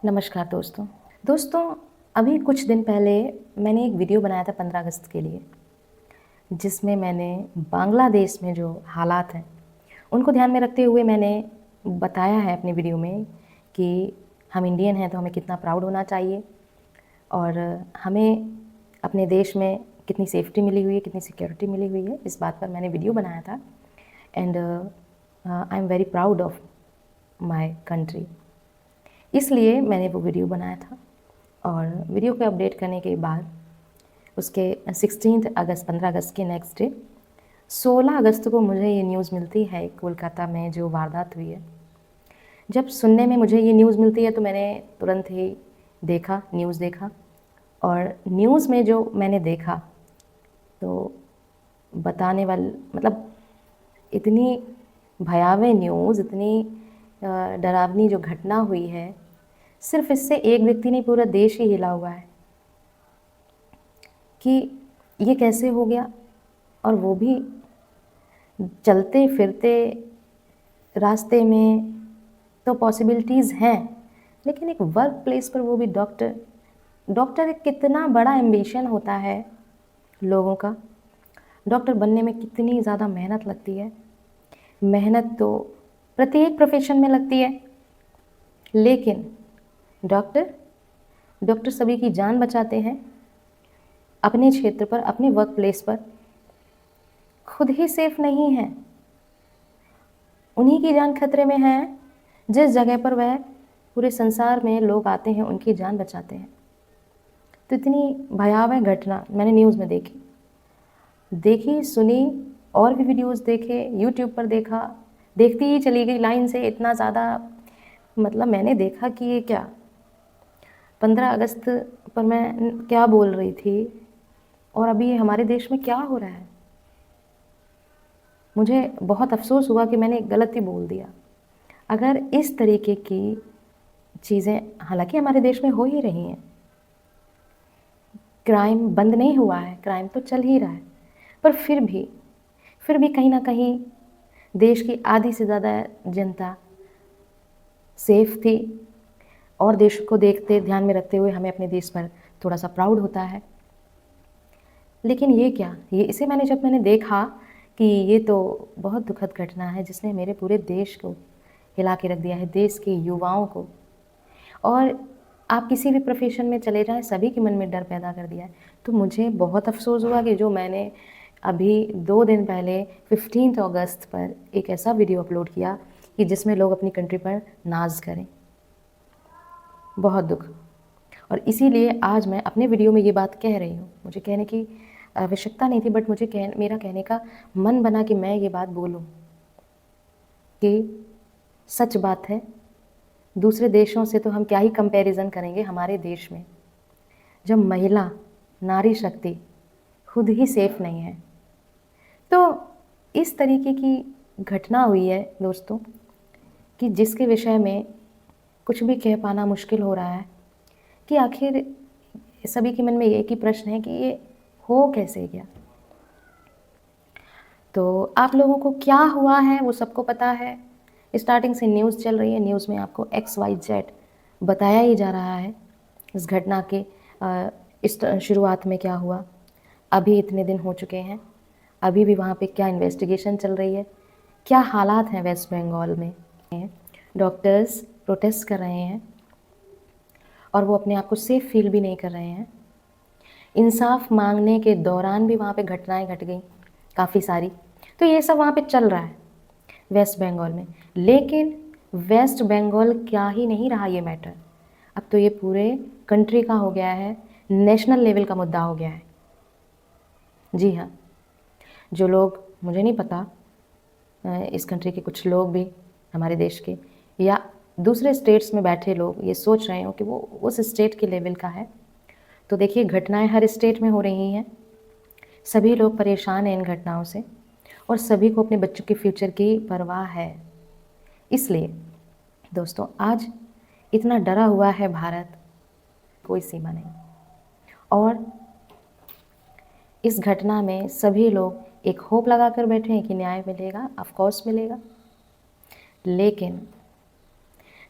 नमस्कार दोस्तों, अभी कुछ दिन पहले मैंने एक वीडियो बनाया था 15 अगस्त के लिए, जिसमें मैंने बांग्लादेश में जो हालात हैं, उनको ध्यान में रखते हुए मैंने बताया है अपनी वीडियो में कि हम इंडियन हैं तो हमें कितना प्राउड होना चाहिए और हमें अपने देश में कितनी सेफ्टी मिली हुई है, कितनी सिक्योरिटी मिली हुई है, इस बात पर मैंने वीडियो बनाया था। And I am very proud of my country. इसलिए मैंने वो वीडियो बनाया था और वीडियो को अपडेट करने के बाद उसके 16 अगस्त 15 अगस्त के नेक्स्ट डे 16 अगस्त को मुझे ये न्यूज़ मिलती है कोलकाता में जो वारदात हुई है। जब सुनने में मुझे ये न्यूज़ मिलती है तो मैंने तुरंत ही न्यूज़ देखा और न्यूज़ में जो मैंने देखा तो बताने वाली मतलब इतनी भयावह न्यूज़, इतनी डरावनी जो घटना हुई है, सिर्फ इससे एक व्यक्ति नहीं पूरा देश ही हिला हुआ है कि ये कैसे हो गया। और वो भी चलते फिरते रास्ते में तो पॉसिबिलिटीज़ हैं, लेकिन एक वर्क प्लेस पर वो भी डॉक्टर एक कितना बड़ा एम्बिशन होता है लोगों का। डॉक्टर बनने में कितनी ज़्यादा मेहनत लगती है। मेहनत तो प्रत्येक प्रोफेशन में लगती है, लेकिन डॉक्टर सभी की जान बचाते हैं। अपने क्षेत्र पर, अपने वर्क प्लेस पर खुद ही सेफ नहीं है, उन्हीं की जान खतरे में है। जिस जगह पर वह पूरे संसार में लोग आते हैं उनकी जान बचाते हैं। तो इतनी भयावह घटना मैंने न्यूज़ में देखी सुनी और भी वीडियोस देखे, यूट्यूब पर देखा, देखती ही चली गई लाइन से। इतना ज़्यादा मतलब मैंने देखा कि ये क्या 15 अगस्त पर मैं क्या बोल रही थी और अभी हमारे देश में क्या हो रहा है। मुझे बहुत अफसोस हुआ कि मैंने गलत ही बोल दिया। अगर इस तरीके की चीज़ें, हालांकि हमारे देश में हो ही रही हैं, क्राइम बंद नहीं हुआ है, क्राइम तो चल ही रहा है, पर फिर भी कहीं ना कहीं देश की आधी से ज़्यादा जनता सेफ थी और देश को देखते ध्यान में रखते हुए हमें अपने देश पर थोड़ा सा प्राउड होता है। लेकिन ये क्या, ये इसे जब मैंने देखा कि ये तो बहुत दुखद घटना है जिसने मेरे पूरे देश को हिला के रख दिया है, देश के युवाओं को। और आप किसी भी प्रोफेशन में चले जाएं, सभी के मन में डर पैदा कर दिया है। तो मुझे बहुत अफसोस हुआ कि जो मैंने अभी 2 दिन पहले 15 अगस्त पर एक ऐसा वीडियो अपलोड किया कि जिसमें लोग अपनी कंट्री पर नाज करें। बहुत दुख। और इसीलिए आज मैं अपने वीडियो में ये बात कह रही हूँ। मुझे कहने की आवश्यकता नहीं थी, बट मेरा कहने का मन बना कि मैं ये बात बोलूँ कि सच बात है। दूसरे देशों से तो हम क्या ही कंपैरिजन करेंगे। हमारे देश में जब महिला, नारी शक्ति खुद ही सेफ नहीं है, तो इस तरीके की घटना हुई है दोस्तों कि जिसके विषय में कुछ भी कह पाना मुश्किल हो रहा है कि आखिर सभी के मन में एक ही प्रश्न है कि ये हो कैसे गया। तो आप लोगों को क्या हुआ है वो सबको पता है। स्टार्टिंग से न्यूज़ चल रही है, न्यूज़ में आपको XYZ बताया ही जा रहा है इस घटना के इस शुरुआत में क्या हुआ। अभी इतने दिन हो चुके हैं, अभी भी वहाँ पे क्या इन्वेस्टिगेशन चल रही है, क्या हालात हैं वेस्ट बंगाल में। डॉक्टर्स प्रोटेस्ट कर रहे हैं और वो अपने आप को सेफ फील भी नहीं कर रहे हैं। इंसाफ मांगने के दौरान भी वहाँ पे घटनाएं घट गई काफ़ी सारी। तो ये सब वहाँ पे चल रहा है वेस्ट बंगाल में। लेकिन वेस्ट बंगाल क्या ही नहीं रहा ये मैटर, अब तो ये पूरे कंट्री का हो गया है, नेशनल लेवल का मुद्दा हो गया है। जी हाँ, जो लोग, मुझे नहीं पता, इस कंट्री के कुछ लोग भी, हमारे देश के या दूसरे स्टेट्स में बैठे लोग ये सोच रहे हो कि वो उस स्टेट के लेवल का है। तो देखिए, घटनाएं हर स्टेट में हो रही हैं, सभी लोग परेशान हैं इन घटनाओं से और सभी को अपने बच्चों के फ्यूचर की परवाह है। इसलिए दोस्तों, आज इतना डरा हुआ है भारत, कोई सीमा नहीं। और इस घटना में सभी लोग एक होप लगा कर बैठे हैं कि न्याय मिलेगा, ऑफ कोर्स मिलेगा। लेकिन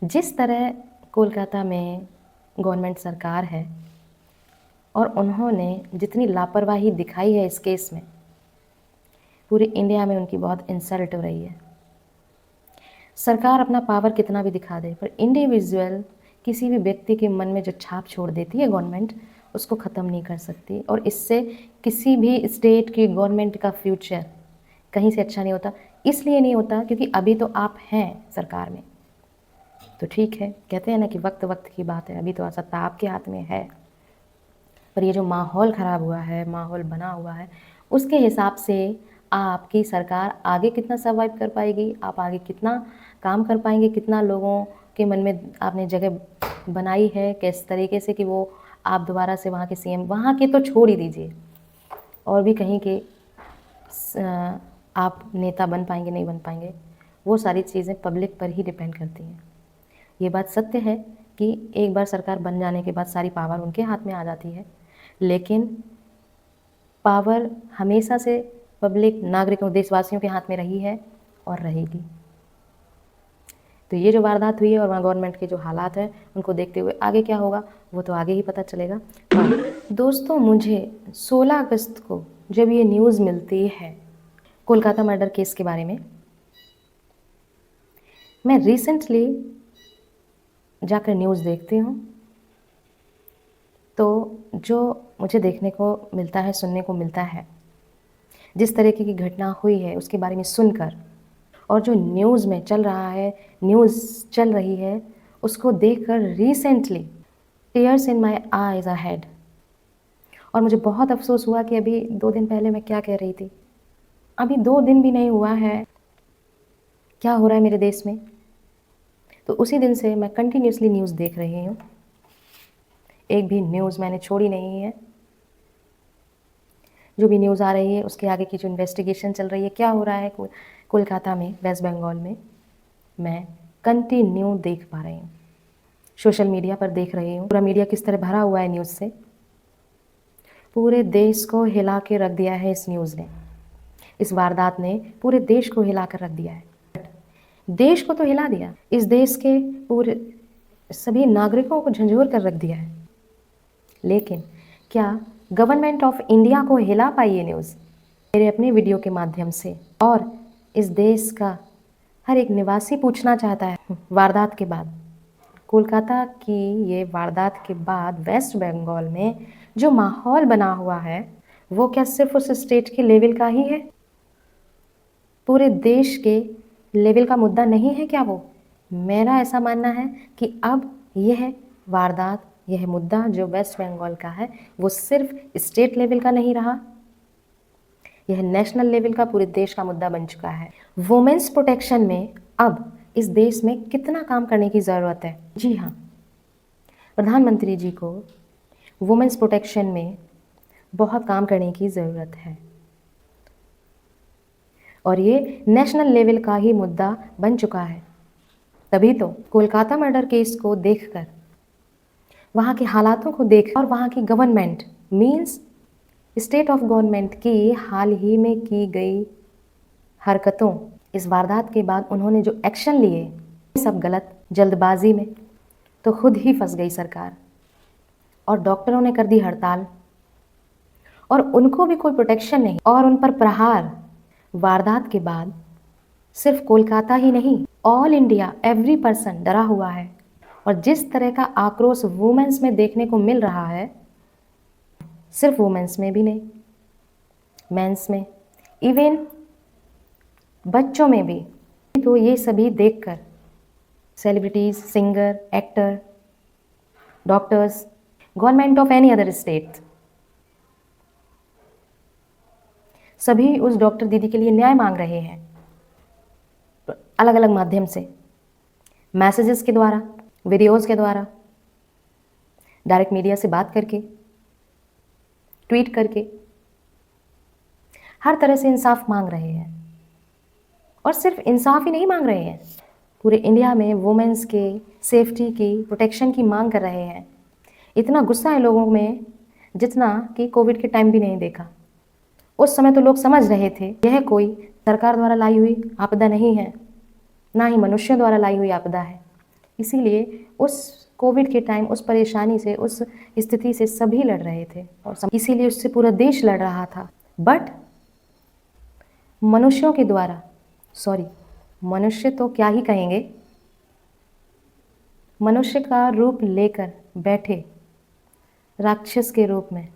जिस तरह कोलकाता में गवर्नमेंट सरकार है और उन्होंने जितनी लापरवाही दिखाई है इस केस में, पूरे इंडिया में उनकी बहुत इंसल्ट हो रही है। सरकार अपना पावर कितना भी दिखा दे, पर इंडिविजुअल किसी भी व्यक्ति के मन में जो छाप छोड़ देती है गवर्नमेंट, उसको ख़त्म नहीं कर सकती। और इससे किसी भी स्टेट की गवर्नमेंट का फ्यूचर कहीं से अच्छा नहीं होता। इसलिए नहीं होता क्योंकि अभी तो आप हैं सरकार में, तो ठीक है, कहते हैं ना कि वक्त वक्त की बात है, अभी तो सत्ता आपके हाथ में है। पर ये जो माहौल ख़राब हुआ है, माहौल बना हुआ है, उसके हिसाब से आपकी सरकार आगे कितना सर्वाइव कर पाएगी, आप आगे कितना काम कर पाएंगे, कितना लोगों के मन में आपने जगह बनाई है, किस तरीके से कि वो आप दोबारा से वहाँ के सीएम, वहाँ के तो छोड़ ही दीजिए, और भी कहीं के आप नेता बन पाएंगे नहीं बन पाएंगे, वो सारी चीज़ें पब्लिक पर ही डिपेंड करती हैं। ये बात सत्य है कि एक बार सरकार बन जाने के बाद सारी पावर उनके हाथ में आ जाती है, लेकिन पावर हमेशा से पब्लिक, नागरिकों, देशवासियों के हाथ में रही है और रहेगी। तो ये जो वारदात हुई है और वहाँ गवर्नमेंट के जो हालात हैं, उनको देखते हुए आगे क्या होगा वो तो आगे ही पता चलेगा। दोस्तों, मुझे 16 अगस्त को जब ये न्यूज़ मिलती है कोलकाता मर्डर केस के बारे में, मैं रिसेंटली जाकर न्यूज़ देखती हूँ, तो जो मुझे देखने को मिलता है, सुनने को मिलता है, जिस तरीके की घटना हुई है उसके बारे में सुनकर, और जो न्यूज़ में चल रहा है, न्यूज़ चल रही है, उसको देखकर recently tears in my eyes are had. और मुझे बहुत अफसोस हुआ कि अभी 2 दिन पहले मैं क्या कह रही थी। अभी 2 दिन भी नहीं हुआ है, क्या हो रहा है मेरे देश में। तो उसी दिन से मैं कंटिन्यूसली न्यूज़ देख रही हूँ, एक भी न्यूज़ मैंने छोड़ी नहीं है। जो भी न्यूज़ आ रही है उसके आगे की जो इन्वेस्टिगेशन चल रही है, क्या हो रहा है कोलकाता में, वेस्ट बंगाल में, मैं कंटिन्यू देख पा रही हूँ। सोशल मीडिया पर देख रही हूँ, पूरा मीडिया किस तरह भरा हुआ है न्यूज़ से। पूरे देश को हिला के रख दिया है इस न्यूज़ ने, इस वारदात ने पूरे देश को हिला कर रख दिया है। देश को तो हिला दिया, इस देश के पूरे सभी नागरिकों को झंझोर कर रख दिया है। लेकिन क्या गवर्नमेंट ऑफ इंडिया को हिला पाई ये न्यूज़? मेरे अपने वीडियो के माध्यम से और इस देश का हर एक निवासी पूछना चाहता है, वारदात के बाद, कोलकाता की ये वारदात के बाद वेस्ट बंगाल में जो माहौल बना हुआ है, वो क्या सिर्फ उस स्टेट के लेवल का ही है? पूरे देश के लेवल का मुद्दा नहीं है क्या वो? मेरा ऐसा मानना है कि अब यह वारदात, यह मुद्दा जो वेस्ट बंगाल का है, वो सिर्फ स्टेट लेवल का नहीं रहा, यह नेशनल लेवल का, पूरे देश का मुद्दा बन चुका है। वुमेन्स प्रोटेक्शन में अब इस देश में कितना काम करने की ज़रूरत है। जी हाँ, प्रधानमंत्री जी को वुमेन्स प्रोटेक्शन में बहुत काम करने की ज़रूरत है, और ये नेशनल लेवल का ही मुद्दा बन चुका है। तभी तो कोलकाता मर्डर केस को देखकर, वहाँ के हालातों को देख, और वहाँ की government means state of government की हाल ही में की गई हरकतों, इस वारदात के बाद उन्होंने जो एक्शन लिए, सब गलत, जल्दबाजी में तो खुद ही फंस गई सरकार, और डॉक्टरों ने कर दी हड़ताल, और उनको भी कोई प्रोटेक्शन नहीं, और उन पर प्रहार। वारदात के बाद सिर्फ कोलकाता ही नहीं, ऑल इंडिया, एवरी पर्सन डरा हुआ है। और जिस तरह का आक्रोश वुमेन्स में देखने को मिल रहा है, सिर्फ वुमेन्स में भी नहीं, मेंस में, इवन बच्चों में भी। तो ये सभी देखकर celebrities, singer, actor, doctors, government of any other state, सभी उस डॉक्टर दीदी के लिए न्याय मांग रहे हैं, अलग अलग माध्यम से, मैसेजेस के द्वारा, वीडियोस के द्वारा, डायरेक्ट मीडिया से बात करके, ट्वीट करके, हर तरह से इंसाफ मांग रहे हैं। और सिर्फ इंसाफ ही नहीं मांग रहे हैं, पूरे इंडिया में वुमेन्स के सेफ्टी की, प्रोटेक्शन की मांग कर रहे हैं। इतना गुस्सा है लोगों में जितना कि कोविड के टाइम भी नहीं देखा। उस समय तो लोग समझ रहे थे यह कोई सरकार द्वारा लाई हुई आपदा नहीं है, ना ही मनुष्यों द्वारा लाई हुई आपदा है। इसीलिए उस कोविड के टाइम उस परेशानी से, उस स्थिति से सभी लड़ रहे थे और इसीलिए उससे पूरा देश लड़ रहा था। बट मनुष्यों के द्वारा, मनुष्य तो क्या ही कहेंगे, मनुष्य का रूप लेकर बैठे राक्षस के रूप में,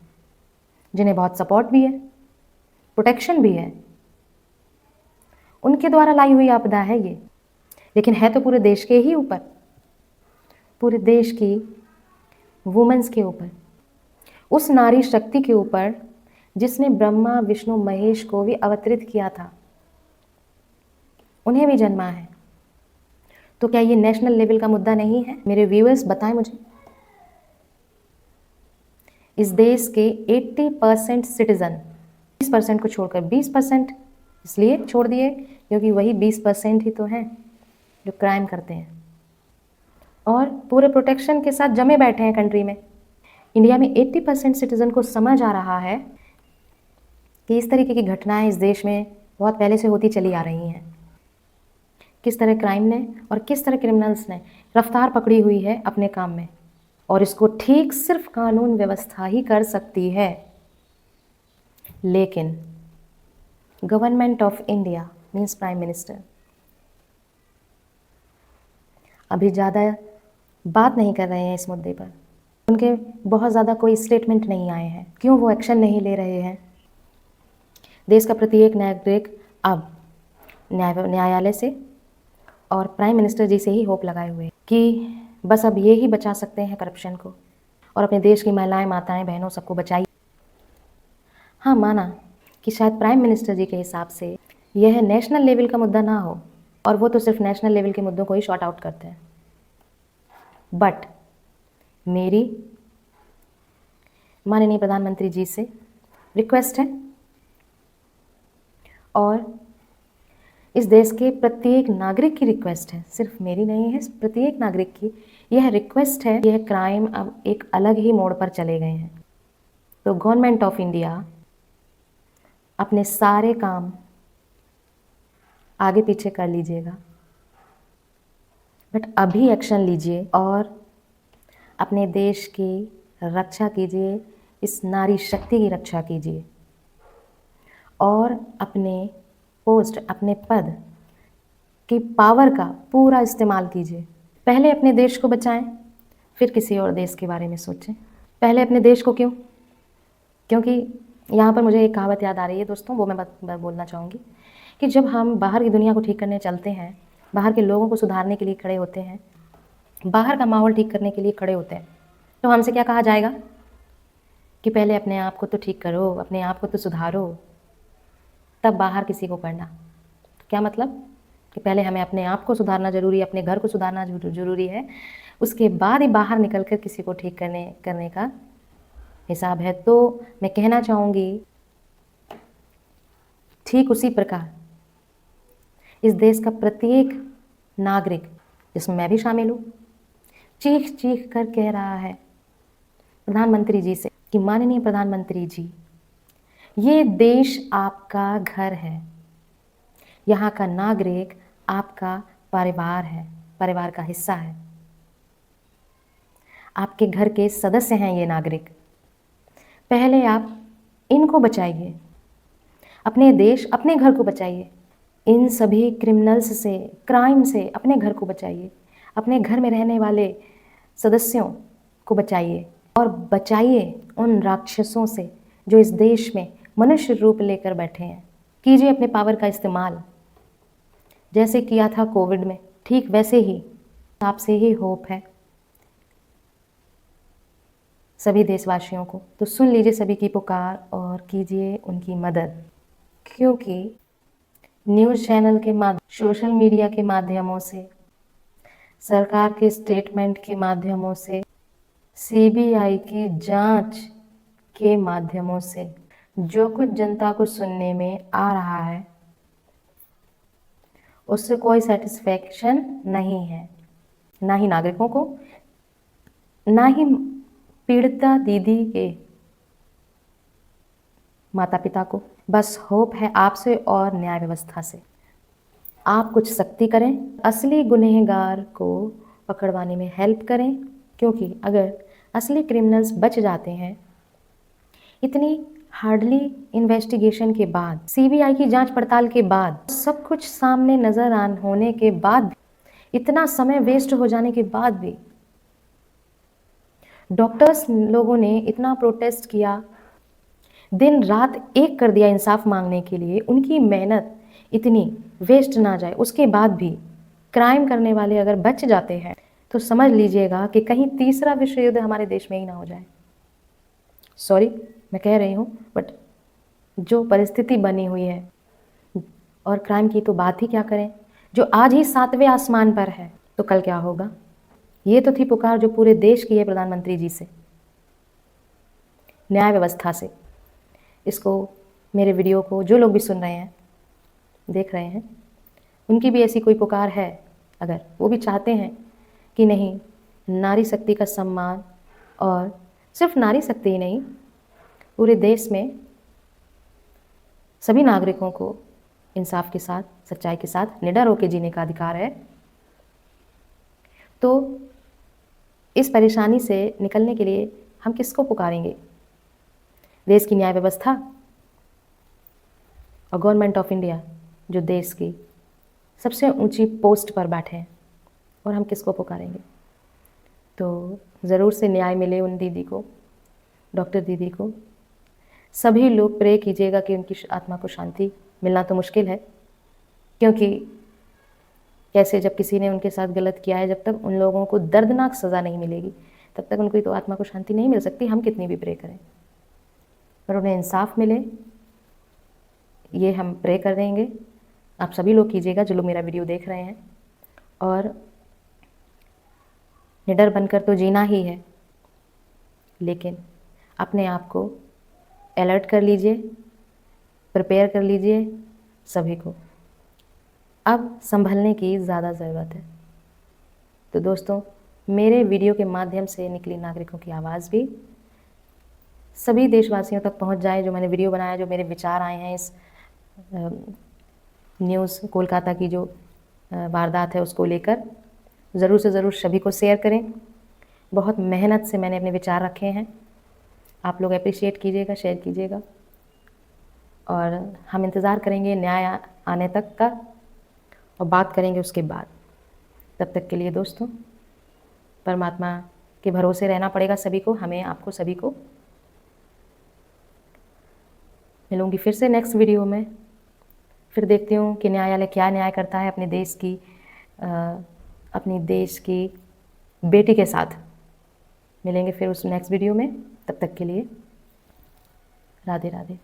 जिन्हें बहुत सपोर्ट भी है, प्रोटेक्शन भी है, उनके द्वारा लाई हुई आपदा है ये। लेकिन है तो पूरे देश के ही ऊपर, पूरे देश की वुमेन्स के ऊपर, उस नारी शक्ति के ऊपर जिसने ब्रह्मा विष्णु महेश को भी अवतरित किया था, उन्हें भी जन्मा है। तो क्या ये नेशनल लेवल का मुद्दा नहीं है? मेरे व्यूअर्स बताएं मुझे। इस देश के 80% सिटीजन, 20% को छोड़कर 20% इसलिए छोड़ दिए क्योंकि वही 20% ही तो हैं जो क्राइम करते हैं और पूरे प्रोटेक्शन के साथ जमे बैठे हैं कंट्री में। इंडिया में 80% सिटीजन को समझ आ रहा है कि इस तरीके की घटनाएं इस देश में बहुत पहले से होती चली आ रही हैं। किस तरह क्राइम ने और किस तरह क्रिमिनल्स ने रफ्तार पकड़ी हुई है अपने काम में, और इसको ठीक सिर्फ कानून व्यवस्था ही कर सकती है। लेकिन government of India means prime minister अभी ज़्यादा बात नहीं कर रहे हैं इस मुद्दे पर। उनके बहुत ज़्यादा कोई स्टेटमेंट नहीं आए हैं। क्यों वो एक्शन नहीं ले रहे हैं? देश का प्रत्येक नागरिक अब न्यायालय से और प्राइम मिनिस्टर जी से ही होप लगाए हुए कि बस अब ये ही बचा सकते हैं करप्शन को, और अपने देश की महिलाएं, माताएं, बहनों सबको बचाइए। हाँ, माना कि शायद प्राइम मिनिस्टर जी के हिसाब से यह नेशनल लेवल का मुद्दा ना हो, और वो तो सिर्फ नेशनल लेवल के मुद्दों को ही शॉर्ट आउट करते हैं। बट मेरी माननीय प्रधानमंत्री जी से रिक्वेस्ट है, और इस देश के प्रत्येक नागरिक की रिक्वेस्ट है, सिर्फ मेरी नहीं है, प्रत्येक नागरिक की यह रिक्वेस्ट है। यह क्राइम अब एक अलग ही मोड़ पर चले गए हैं। तो गवर्नमेंट ऑफ इंडिया अपने सारे काम आगे पीछे कर लीजिएगा, बट अभी एक्शन लीजिए और अपने देश की रक्षा कीजिए, इस नारी शक्ति की रक्षा कीजिए, और अपने पोस्ट, अपने पद की पावर का पूरा इस्तेमाल कीजिए। पहले अपने देश को बचाएं, फिर किसी और देश के बारे में सोचें। पहले अपने देश को क्यों? क्योंकि यहाँ पर मुझे एक कहावत याद आ रही है दोस्तों, वो मैं बोलना चाहूँगी कि जब हम बाहर की दुनिया को ठीक करने चलते हैं, बाहर के लोगों को सुधारने के लिए खड़े होते हैं, बाहर का माहौल ठीक करने के लिए खड़े होते हैं, तो हमसे क्या कहा जाएगा कि पहले अपने आप को तो ठीक करो, अपने आप को तो सुधारो, तब बाहर किसी को करना। तो क्या मतलब कि पहले हमें अपने आप को सुधारना ज़रूरी है, अपने घर को सुधारना ज़रूरी है, उसके बाद ही बाहर निकल कर किसी को ठीक करने का हिसाब है। तो मैं कहना चाहूँगी ठीक उसी प्रकार इस देश का प्रत्येक नागरिक, जिसमें मैं भी शामिल हूँ, चीख चीख कर कह रहा है प्रधानमंत्री जी से कि माननीय प्रधानमंत्री जी, ये देश आपका घर है, यहाँ का नागरिक आपका परिवार है, परिवार का हिस्सा है, आपके घर के सदस्य हैं ये नागरिक। पहले आप इनको बचाइए, अपने देश, अपने घर को बचाइए, इन सभी क्रिमिनल्स से, क्राइम से अपने घर को बचाइए, अपने घर में रहने वाले सदस्यों को बचाइए, और बचाइए उन राक्षसों से जो इस देश में मनुष्य रूप लेकर बैठे हैं। कीजिए अपने पावर का इस्तेमाल, जैसे किया था कोविड में, ठीक वैसे ही आपसे ही होप है सभी देशवासियों को। तो सुन लीजिए सभी की पुकार और कीजिए उनकी मदद, क्योंकि न्यूज़ चैनल के माध्यम, सोशल मीडिया के माध्यमों से, सरकार के स्टेटमेंट के माध्यमों से, सीबीआई की जांच के माध्यमों से जो कुछ जनता को सुनने में आ रहा है, उससे कोई सेटिस्फेक्शन नहीं है, ना ही नागरिकों को, ना ही पीड़िता दीदी के माता पिता को। बस होप है आपसे और न्याय व्यवस्था से। आप कुछ सख्ती करें, असली गुनहगार को पकड़वाने में हेल्प करें, क्योंकि अगर असली क्रिमिनल्स बच जाते हैं, इतनी हार्डली इन्वेस्टिगेशन के बाद, सीबीआई की जांच पड़ताल के बाद, सब कुछ सामने नजर आन होने के बाद, इतना समय वेस्ट हो जाने के बाद भी डॉक्टर्स लोगों ने इतना प्रोटेस्ट किया, दिन रात एक कर दिया इंसाफ मांगने के लिए, उनकी मेहनत इतनी वेस्ट ना जाए, उसके बाद भी क्राइम करने वाले अगर बच जाते हैं तो समझ लीजिएगा कि कहीं तीसरा विश्व युद्ध हमारे देश में ही ना हो जाए। सॉरी मैं कह रही हूँ, बट जो परिस्थिति बनी हुई है, और क्राइम की तो बात ही क्या करें, जो आज ही 7वें आसमान पर है, तो कल क्या होगा। ये तो थी पुकार जो पूरे देश की है प्रधानमंत्री जी से, न्याय व्यवस्था से। इसको, मेरे वीडियो को जो लोग भी सुन रहे हैं, देख रहे हैं, उनकी भी ऐसी कोई पुकार है, अगर वो भी चाहते हैं कि नहीं, नारी शक्ति का सम्मान, और सिर्फ नारी शक्ति ही नहीं, पूरे देश में सभी नागरिकों को इंसाफ के साथ, सच्चाई के साथ निडर होकर जीने का अधिकार है, तो इस परेशानी से निकलने के लिए हम किसको पुकारेंगे? देश की न्याय व्यवस्था और गवर्नमेंट ऑफ इंडिया, जो देश की सबसे ऊंची पोस्ट पर बैठे हैं, और हम किसको पुकारेंगे? तो ज़रूर से न्याय मिले उन दीदी को, डॉक्टर दीदी को। सभी लोग प्रे कीजिएगा कि उनकी आत्मा को शांति, मिलना तो मुश्किल है, क्योंकि कैसे, जब किसी ने उनके साथ गलत किया है, जब तक उन लोगों को दर्दनाक सज़ा नहीं मिलेगी, तब तक उनकी तो आत्मा को शांति नहीं मिल सकती, हम कितनी भी प्रे करें। पर उन्हें इंसाफ मिले, ये हम प्रे कर देंगे। आप सभी लोग कीजिएगा जो लोग मेरा वीडियो देख रहे हैं, और निडर बनकर तो जीना ही है, लेकिन अपने आप को अलर्ट कर लीजिए, प्रिपेयर कर लीजिए। सभी को अब संभलने की ज़्यादा ज़रूरत है। तो दोस्तों, मेरे वीडियो के माध्यम से निकली नागरिकों की आवाज़ भी सभी देशवासियों तक पहुंच जाए। जो मैंने वीडियो बनाया, जो मेरे विचार आए हैं इस न्यूज़ कोलकाता की जो वारदात है उसको लेकर, ज़रूर से ज़रूर सभी को शेयर करें। बहुत मेहनत से मैंने अपने विचार रखे हैं, आप लोग अप्रिशिएट कीजिएगा, शेयर कीजिएगा, और हम इंतज़ार करेंगे न्याय आने तक का, और बात करेंगे उसके बाद। तब तक के लिए दोस्तों, परमात्मा के भरोसे रहना पड़ेगा सभी को, हमें, आपको, सभी को। मिलूँगी फिर से नेक्स्ट वीडियो में, फिर देखती हूँ कि न्यायालय क्या न्याय करता है अपनी देश की बेटी के साथ। मिलेंगे फिर उस नेक्स्ट वीडियो में, तब तक के लिए राधे राधे।